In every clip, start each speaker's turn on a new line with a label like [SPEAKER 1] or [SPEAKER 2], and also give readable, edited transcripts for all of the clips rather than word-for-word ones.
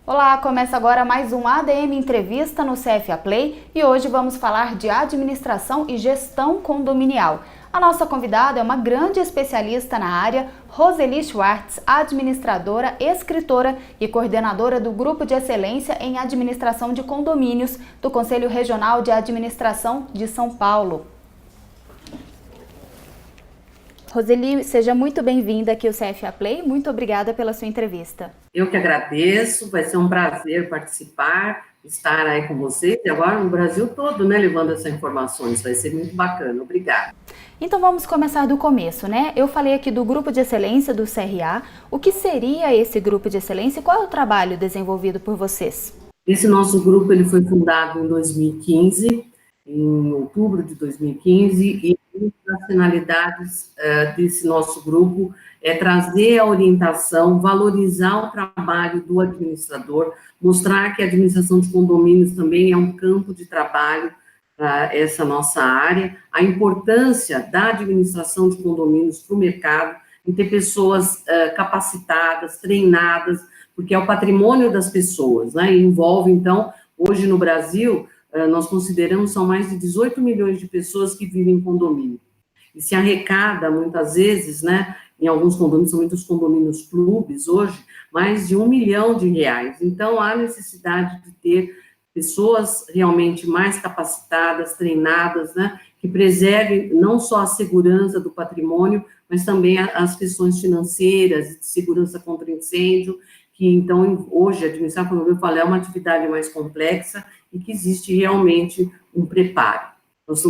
[SPEAKER 1] Olá, começa agora mais um ADM Entrevista no CFA Play e hoje vamos falar de administração e gestão condominial. A nossa convidada é uma grande especialista na área, Roseli Schwartz, administradora, escritora e coordenadora do Grupo de Excelência em Administração de Condomínios do Conselho Regional de Administração de São Paulo. Roseli, seja muito bem-vinda aqui ao CFA Play. Muito obrigada pela sua entrevista.
[SPEAKER 2] Eu que agradeço, vai ser um prazer participar, estar aí com vocês, e agora no Brasil todo, né, levando essas informações, vai ser muito bacana, obrigada.
[SPEAKER 1] Então vamos começar do começo, né? Eu falei aqui do Grupo de Excelência do CRA, o que seria esse Grupo de Excelência e qual é o trabalho desenvolvido por vocês?
[SPEAKER 2] Esse nosso grupo, ele foi fundado em 2015, em outubro de 2015, e uma das finalidades desse nosso grupo é trazer a orientação, valorizar o trabalho do administrador, mostrar que a administração de condomínios também é um campo de trabalho para essa nossa área, a importância da administração de condomínios para o mercado, em ter pessoas capacitadas, treinadas, porque é o patrimônio das pessoas, né, e envolve, então, hoje no Brasil, nós consideramos são mais de 18 milhões de pessoas que vivem em condomínio. E se arrecada, muitas vezes, né, em alguns condomínios, são muitos condomínios clubes hoje, mais de R$ 1 milhão. Então, há necessidade de ter pessoas realmente mais capacitadas, treinadas, né, que preservem não só a segurança do patrimônio, mas também as questões financeiras, de segurança contra incêndio, que, então, hoje, administrar, como eu falei, é uma atividade mais complexa e que existe realmente um preparo. Nós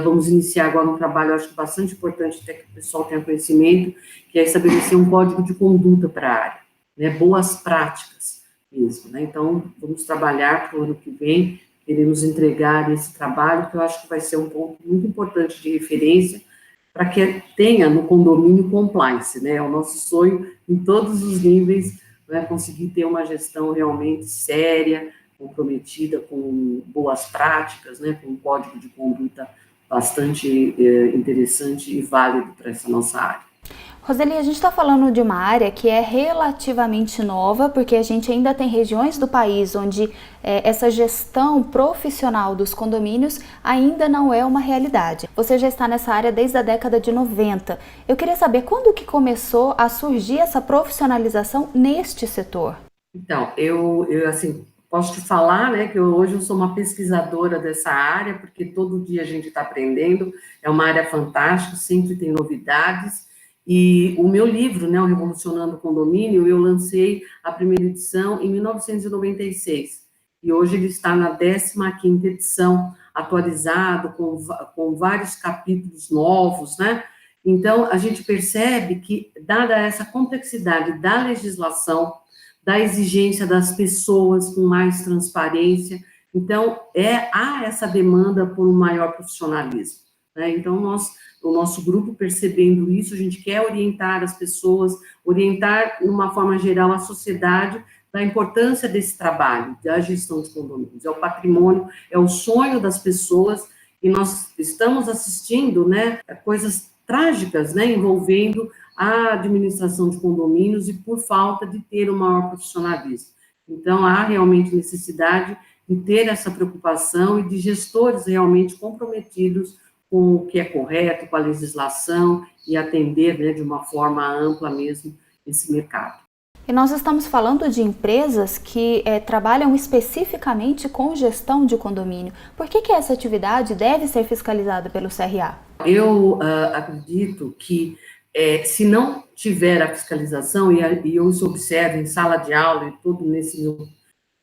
[SPEAKER 2] vamos iniciar agora um trabalho, acho que bastante importante, até que o pessoal tenha conhecimento, que é estabelecer um código de conduta para a área, né, boas práticas mesmo, né, então, vamos trabalhar para o ano que vem, queremos entregar esse trabalho, que eu acho que vai ser um ponto muito importante de referência, para que tenha no condomínio compliance, né, é o nosso sonho em todos os níveis, né, conseguir ter uma gestão realmente séria, comprometida com boas práticas, né, com um código de conduta bastante interessante e válido para essa nossa área.
[SPEAKER 1] Roseli, a gente está falando de uma área que é relativamente nova, porque a gente ainda tem regiões do país onde essa gestão profissional dos condomínios ainda não é uma realidade. Você já está nessa área desde a década de 90. Eu queria saber quando que começou a surgir essa profissionalização neste setor?
[SPEAKER 2] Então, eu assim, posso te falar, né, que hoje eu sou uma pesquisadora dessa área, porque todo dia a gente está aprendendo, é uma área fantástica, sempre tem novidades, e o meu livro, né, o Revolucionando o Condomínio, eu lancei a primeira edição em 1996, e hoje ele está na 15ª edição, atualizado, com vários capítulos novos, né, então a gente percebe que, dada essa complexidade da legislação, da exigência das pessoas com mais transparência, então há essa demanda por um maior profissionalismo, né? Então o nosso grupo, percebendo isso, a gente quer orientar as pessoas, orientar, de uma forma geral, a sociedade da importância desse trabalho, da gestão de condomínios. É o patrimônio, é o sonho das pessoas, e nós estamos assistindo, né, coisas trágicas, né, envolvendo a administração de condomínios e por falta de ter um maior profissionalismo. Então, há realmente necessidade de ter essa preocupação e de gestores realmente comprometidos com o que é correto, com a legislação e atender, né, de uma forma ampla mesmo esse mercado.
[SPEAKER 1] E nós estamos falando de empresas que trabalham especificamente com gestão de condomínio. Por que essa atividade deve ser fiscalizada pelo CRA?
[SPEAKER 2] Eu acredito que se não tiver a fiscalização, e eu isso observo em sala de aula e todo nesse meu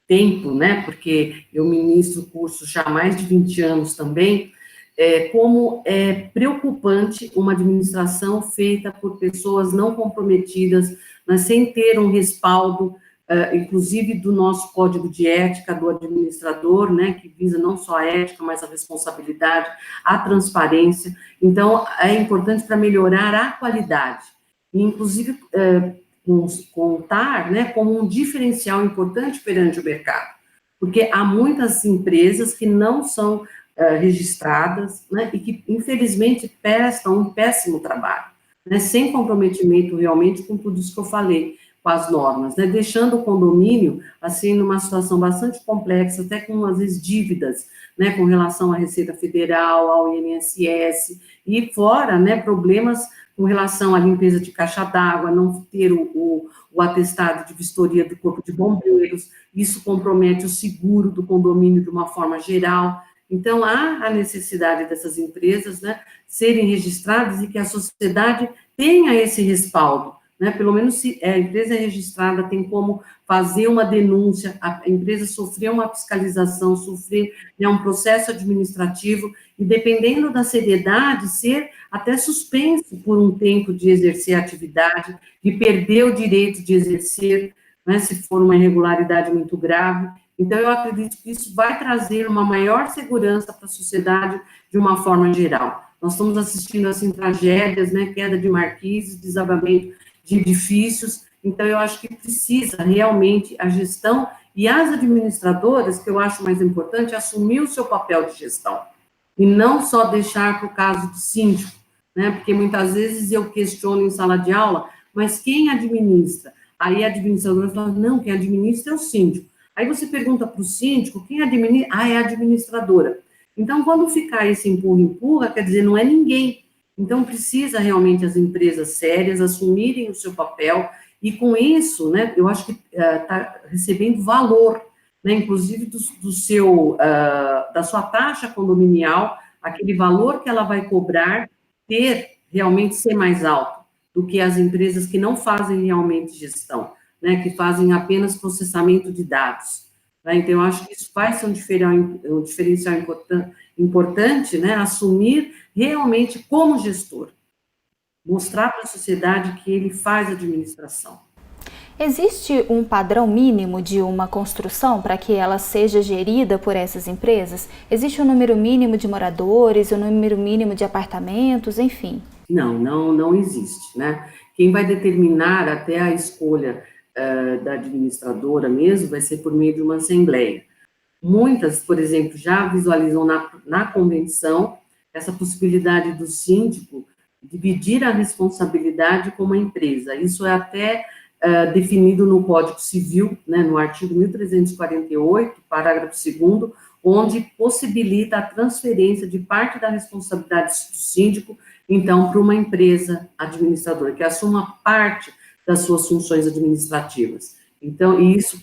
[SPEAKER 2] tempo, né, porque eu ministro cursos já há mais de 20 anos também, como é preocupante uma administração feita por pessoas não comprometidas, mas sem ter um respaldo, inclusive do nosso código de ética do administrador, né, que visa não só a ética, mas a responsabilidade, a transparência. Então, é importante para melhorar a qualidade, e inclusive contar, né, como um diferencial importante perante o mercado, porque há muitas empresas que não são registradas, né, e que, infelizmente, prestam um péssimo trabalho, né, sem comprometimento realmente com tudo isso que eu falei, com as normas, né, deixando o condomínio, assim, numa situação bastante complexa, até com, às vezes, dívidas, né, com relação à Receita Federal, ao INSS, e fora, né, problemas com relação à limpeza de caixa d'água, não ter o atestado de vistoria do Corpo de Bombeiros, isso compromete o seguro do condomínio de uma forma geral. Então, há a necessidade dessas empresas, né, serem registradas e que a sociedade tenha esse respaldo, né, pelo menos se a empresa é registrada, tem como fazer uma denúncia, a empresa sofrer uma fiscalização, sofrer, né, um processo administrativo, e dependendo da seriedade, ser até suspenso por um tempo de exercer a atividade, de perder o direito de exercer, né, se for uma irregularidade muito grave. Então, eu acredito que isso vai trazer uma maior segurança para a sociedade de uma forma geral. Nós estamos assistindo, assim, tragédias, né, queda de marquises, desabamento de edifícios, então eu acho que precisa realmente a gestão e as administradoras, que eu acho mais importante, assumir o seu papel de gestão, e não só deixar para o caso de síndico, né, porque muitas vezes eu questiono em sala de aula, mas quem administra? Aí a administradora fala, não, quem administra é o síndico. Aí você pergunta para o síndico, quem administra? Ah, é a administradora. Então, quando ficar esse empurra-empurra, quer dizer, não é ninguém. Então, precisa realmente as empresas sérias assumirem o seu papel, e com isso, né, eu acho que está recebendo valor, né, inclusive da sua taxa condominial, aquele valor que ela vai cobrar, realmente ser mais alto do que as empresas que não fazem realmente gestão, né, que fazem apenas processamento de dados. Né? Então, eu acho que isso vai ser um diferencial importante, né, assumir realmente como gestor, mostrar para a sociedade que ele faz administração.
[SPEAKER 1] Existe um padrão mínimo de uma construção para que ela seja gerida por essas empresas? Existe um número mínimo de moradores, um número mínimo de apartamentos, enfim?
[SPEAKER 2] Não existe, né? Quem vai determinar até a escolha da administradora mesmo vai ser por meio de uma assembleia. Muitas, por exemplo, já visualizam na convenção essa possibilidade do síndico dividir a responsabilidade com uma empresa. Isso é até definido no Código Civil, né, no artigo 1348, parágrafo 2º, onde possibilita a transferência de parte da responsabilidade do síndico, então, para uma empresa administradora, que assuma parte das suas funções administrativas. Então, isso,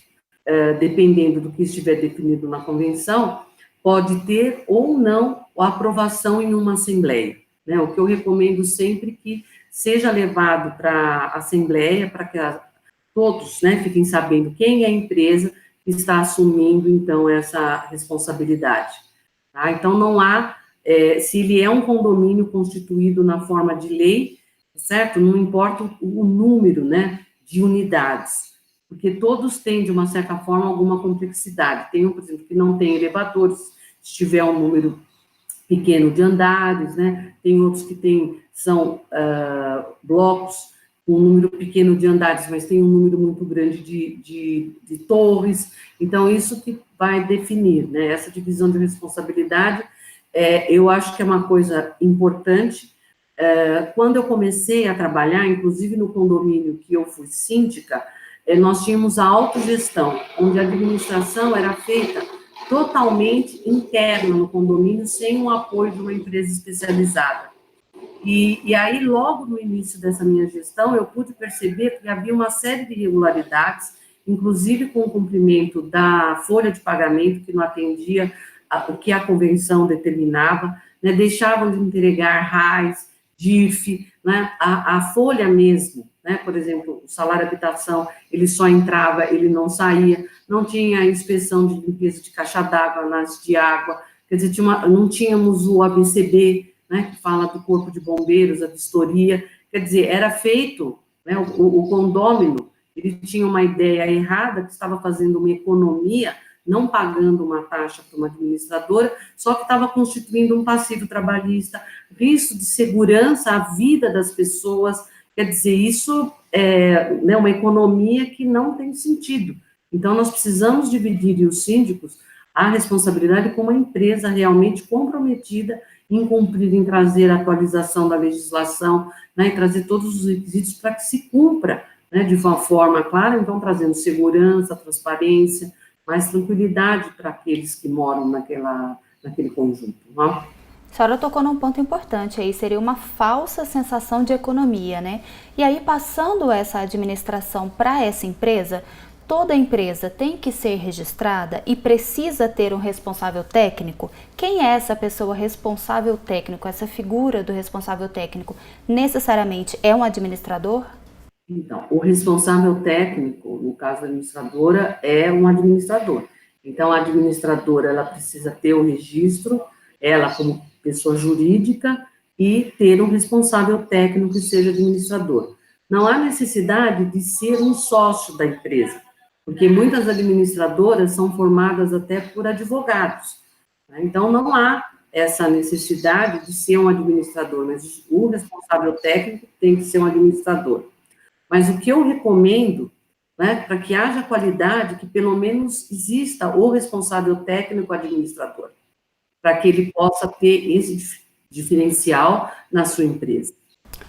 [SPEAKER 2] dependendo do que estiver definido na convenção, pode ter ou não a aprovação em uma assembleia, né? O que eu recomendo sempre que seja levado para a assembleia, para que todos, né, fiquem sabendo quem é a empresa que está assumindo, então, essa responsabilidade. Tá? Então, não há, se ele é um condomínio constituído na forma de lei, certo? Não importa o número, né, de unidades, porque todos têm, de uma certa forma, alguma complexidade. Tem um, por exemplo, que não tem elevadores, se tiver um número pequeno de andares, né? Tem outros que são blocos com um número pequeno de andares, mas tem um número muito grande de torres. Então, isso que vai definir, né? Essa divisão de responsabilidade, eu acho que é uma coisa importante. Quando eu comecei a trabalhar, inclusive no condomínio que eu fui síndica, nós tínhamos a autogestão, onde a administração era feita totalmente interna no condomínio, sem o apoio de uma empresa especializada. E aí, logo no início dessa minha gestão, eu pude perceber que havia uma série de irregularidades, inclusive com o cumprimento da folha de pagamento, que não atendia o que a convenção determinava, né, deixavam de entregar RAIs, DIF, né, a folha mesmo, né, por exemplo, o salário habitação, ele só entrava, ele não saía, não tinha inspeção de limpeza de caixa d'água, análise de água, quer dizer, não tínhamos o ABCB, né, que fala do Corpo de Bombeiros, a vistoria, quer dizer, era feito, né, o condômino, ele tinha uma ideia errada, que estava fazendo uma economia, não pagando uma taxa para uma administradora, só que estava constituindo um passivo trabalhista, risco de segurança à vida das pessoas, quer dizer, isso é, né, uma economia que não tem sentido. Então, nós precisamos dividir, e os síndicos, a responsabilidade com uma empresa realmente comprometida em cumprir, em trazer a atualização da legislação, né, e trazer todos os requisitos para que se cumpra, né, de uma forma clara, então trazendo segurança, transparência, mais tranquilidade para aqueles que moram naquele conjunto. Não?
[SPEAKER 1] A senhora tocou num ponto importante aí, seria uma falsa sensação de economia, né? E aí, passando essa administração para essa empresa, toda empresa tem que ser registrada e precisa ter um responsável técnico? Quem é essa pessoa responsável técnico, essa figura do responsável técnico? Necessariamente é um administrador?
[SPEAKER 2] Então, o responsável técnico, no caso da administradora, é um administrador. Então, a administradora, ela precisa ter o registro, ela como pessoa jurídica, e ter um responsável técnico que seja administrador. Não há necessidade de ser um sócio da empresa, porque muitas administradoras são formadas até por advogados, né? Então, não há essa necessidade de ser um administrador, mas o responsável técnico tem que ser um administrador. Mas o que eu recomendo, né, para que haja qualidade, que pelo menos exista o responsável técnico administrador, para que ele possa ter esse diferencial na sua empresa.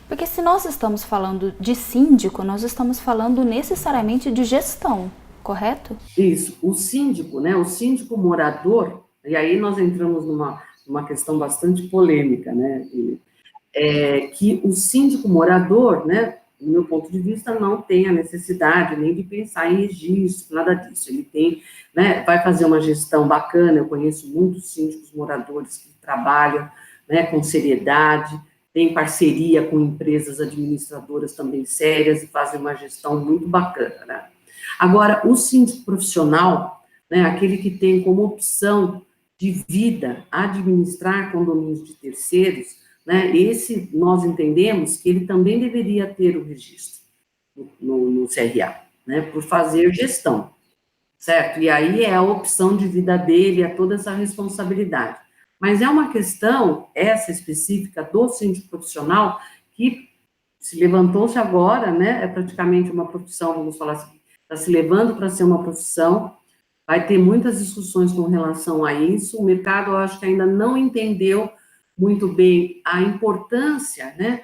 [SPEAKER 1] Porque se nós estamos falando de síndico, nós estamos falando necessariamente de gestão, correto?
[SPEAKER 2] Isso, o síndico, né, o síndico morador, e aí nós entramos numa questão bastante polêmica, né, que o síndico morador, né, do meu ponto de vista, não tem a necessidade nem de pensar em registro, nada disso. Ele tem, né, vai fazer uma gestão bacana. Eu conheço muitos síndicos moradores que trabalham, né, com seriedade, tem parceria com empresas administradoras também sérias e fazem uma gestão muito bacana, né? Agora, o síndico profissional, né, aquele que tem como opção de vida administrar condomínios de terceiros, né, esse nós entendemos que ele também deveria ter o registro no CRA, né, por fazer gestão, certo? E aí é a opção de vida dele, é toda essa responsabilidade. Mas é uma questão, essa específica do síndico profissional, que se levantou-se agora, né, é praticamente uma profissão, vamos falar assim, está se levando para ser uma profissão, vai ter muitas discussões com relação a isso, o mercado, eu acho que ainda não entendeu muito bem a importância, né,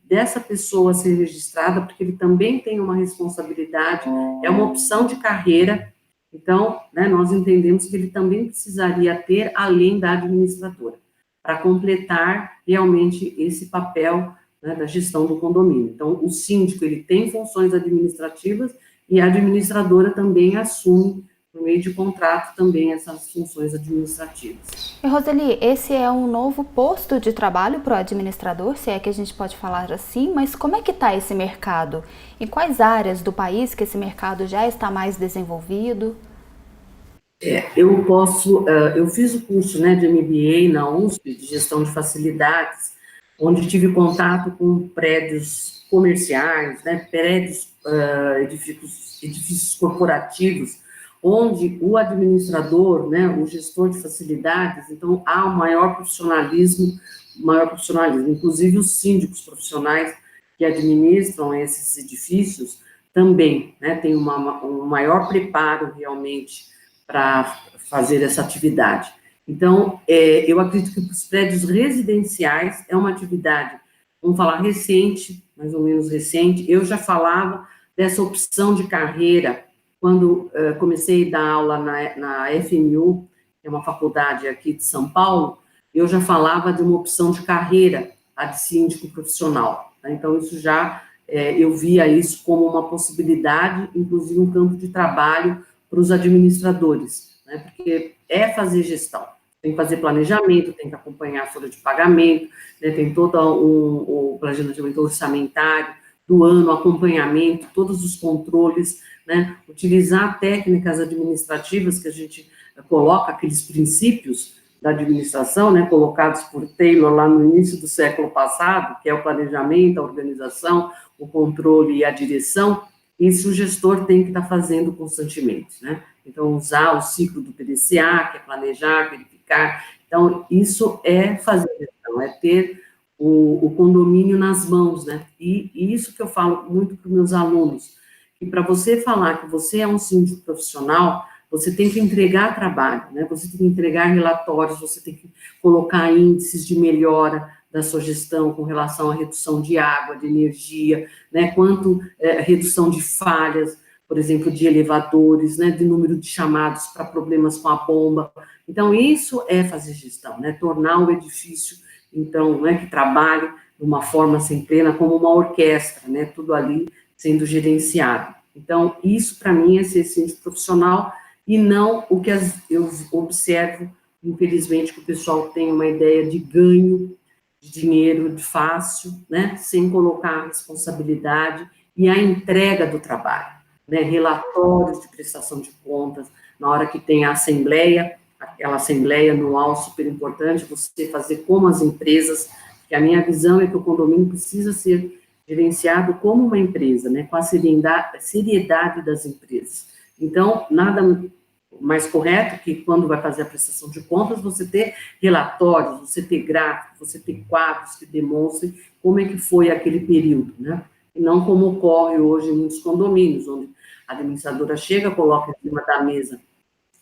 [SPEAKER 2] dessa pessoa ser registrada, porque ele também tem uma responsabilidade, é uma opção de carreira, então, né, nós entendemos que ele também precisaria ter, além da administradora, para completar realmente esse papel, né, da gestão do condomínio. Então, o síndico, ele tem funções administrativas e a administradora também assume, por meio de contrato, também essas funções administrativas.
[SPEAKER 1] E Roseli, esse é um novo posto de trabalho para o administrador, se é que a gente pode falar assim, mas como é que está esse mercado? Em quais áreas do país que esse mercado já está mais desenvolvido?
[SPEAKER 2] Eu fiz o curso, né, de MBA na USP, de gestão de facilidades, onde tive contato com prédios comerciais, né, prédios, edifícios corporativos, onde o administrador, né, o gestor de facilidades, então há um maior profissionalismo, inclusive os síndicos profissionais que administram esses edifícios também, né, tem um maior preparo realmente para fazer essa atividade. Então, eu acredito que os prédios residenciais é uma atividade, vamos falar recente, mais ou menos recente. Eu já falava dessa opção de carreira quando comecei a dar aula na FMU, que é uma faculdade aqui de São Paulo. Eu já falava de uma opção de carreira, a de síndico profissional, tá? Então, isso já, eu via isso como uma possibilidade, inclusive um campo de trabalho para os administradores, né? Porque é fazer gestão, tem que fazer planejamento, tem que acompanhar a folha de pagamento, né? Tem todo o planejamento orçamentário do ano, acompanhamento, todos os controles, né? Utilizar técnicas administrativas que a gente coloca, aqueles princípios da administração, né, colocados por Taylor lá no início do século passado, que é o planejamento, a organização, o controle e a direção. Isso o gestor tem que estar fazendo constantemente, né? Então, usar o ciclo do PDCA, que é planejar, verificar. Então, isso é fazer gestão, é ter o condomínio nas mãos, né? E isso que eu falo muito para os meus alunos, que para você falar que você é um síndico profissional, você tem que entregar trabalho, né? Você tem que entregar relatórios, você tem que colocar índices de melhora da sua gestão com relação à redução de água, de energia, né, quanto redução de falhas, por exemplo, de elevadores, né, de número de chamados para problemas com a bomba. Então, isso é fazer gestão, né, tornar o edifício, então, né, que trabalhe de uma forma assim plena, como uma orquestra, né, tudo ali sendo gerenciado. Então, isso para mim é ser ciência profissional e não o que eu observo, infelizmente, que o pessoal tem uma ideia de ganho de dinheiro de fácil, né, sem colocar a responsabilidade e a entrega do trabalho, né, relatórios de prestação de contas, na hora que tem a assembleia, aquela assembleia anual super importante, você fazer como as empresas, que a minha visão é que o condomínio precisa ser gerenciado como uma empresa, né, com a seriedade das empresas. Então, nada mais correto que quando vai fazer a prestação de contas, você ter relatórios, você ter gráficos, você ter quadros que demonstrem como é que foi aquele período, né? E não como ocorre hoje em muitos condomínios, onde a administradora chega, coloca em cima da mesa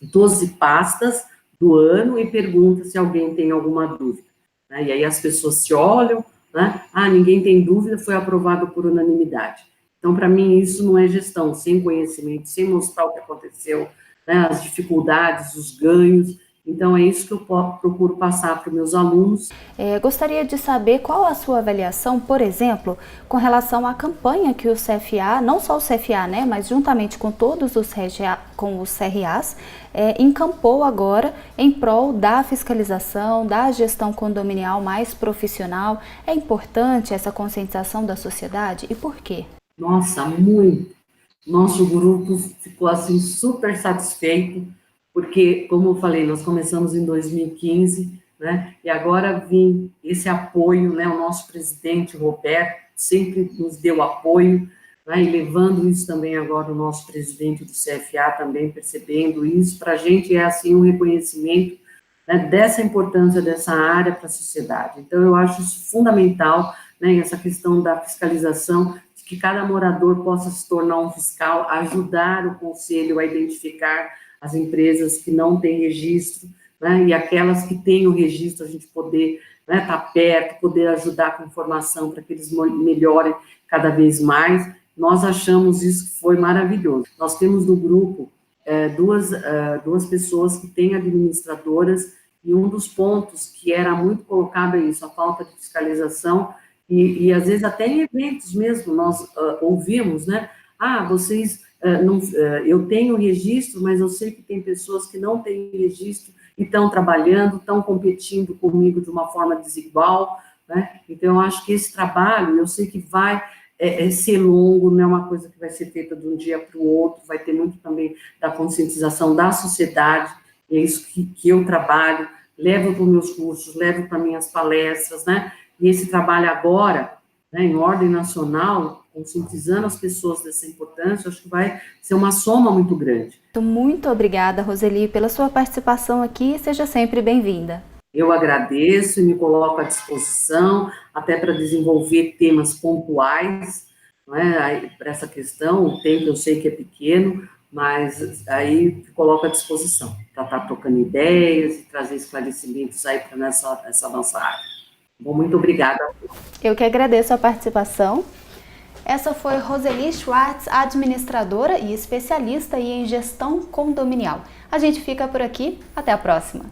[SPEAKER 2] 12 pastas do ano e pergunta se alguém tem alguma dúvida, né? E aí as pessoas se olham, né? Ah, ninguém tem dúvida, foi aprovado por unanimidade. Então, para mim, isso não é gestão, sem conhecimento, sem mostrar o que aconteceu, né, as dificuldades, os ganhos. Então, é isso que eu procuro passar para os meus alunos.
[SPEAKER 1] Gostaria de saber qual a sua avaliação, por exemplo, com relação à campanha que o CFA, não só o CFA, né, mas juntamente com todos os CRAs, encampou agora em prol da fiscalização, da gestão condominial mais profissional. É importante essa conscientização da sociedade e por quê?
[SPEAKER 2] Nossa, muito. Nosso grupo ficou, assim, super satisfeito, porque, como eu falei, nós começamos em 2015, né, e agora vem esse apoio, né, o nosso presidente, Roberto, sempre nos deu apoio, né, e levando isso também agora o nosso presidente do CFA também percebendo isso, para a gente é, assim, um reconhecimento, né, dessa importância dessa área para a sociedade. Então, eu acho isso fundamental, né, essa questão da fiscalização, que cada morador possa se tornar um fiscal, ajudar o conselho a identificar as empresas que não têm registro, né, e aquelas que têm o registro, a gente poder, né, estar perto, poder ajudar com informação para que eles melhorem cada vez mais. Nós achamos isso que foi maravilhoso. Nós temos no grupo duas pessoas que têm administradoras, e um dos pontos que era muito colocado é isso, a falta de fiscalização. E às vezes até em eventos mesmo, nós ouvimos, né, vocês, eu tenho registro, mas eu sei que tem pessoas que não têm registro e estão trabalhando, estão competindo comigo de uma forma desigual, né, então eu acho que esse trabalho, eu sei que vai ser longo, não é uma coisa que vai ser feita de um dia para o outro, vai ter muito também da conscientização da sociedade, e é isso que eu trabalho, levo para os meus cursos, levo para minhas palestras, né, e esse trabalho agora, né, em ordem nacional, conscientizando as pessoas dessa importância, acho que vai ser uma soma muito grande.
[SPEAKER 1] Muito obrigada, Roseli, pela sua participação aqui, seja sempre bem-vinda.
[SPEAKER 2] Eu agradeço e me coloco à disposição, até para desenvolver temas pontuais, né, para essa questão. O tempo eu sei que é pequeno, mas aí me coloco à disposição, para estar trocando ideias e trazer esclarecimentos aí para essa nossa área. Bom, muito obrigada.
[SPEAKER 1] Eu que agradeço a participação. Essa foi Roseli Schwartz, administradora e especialista em gestão condominial. A gente fica por aqui, até a próxima.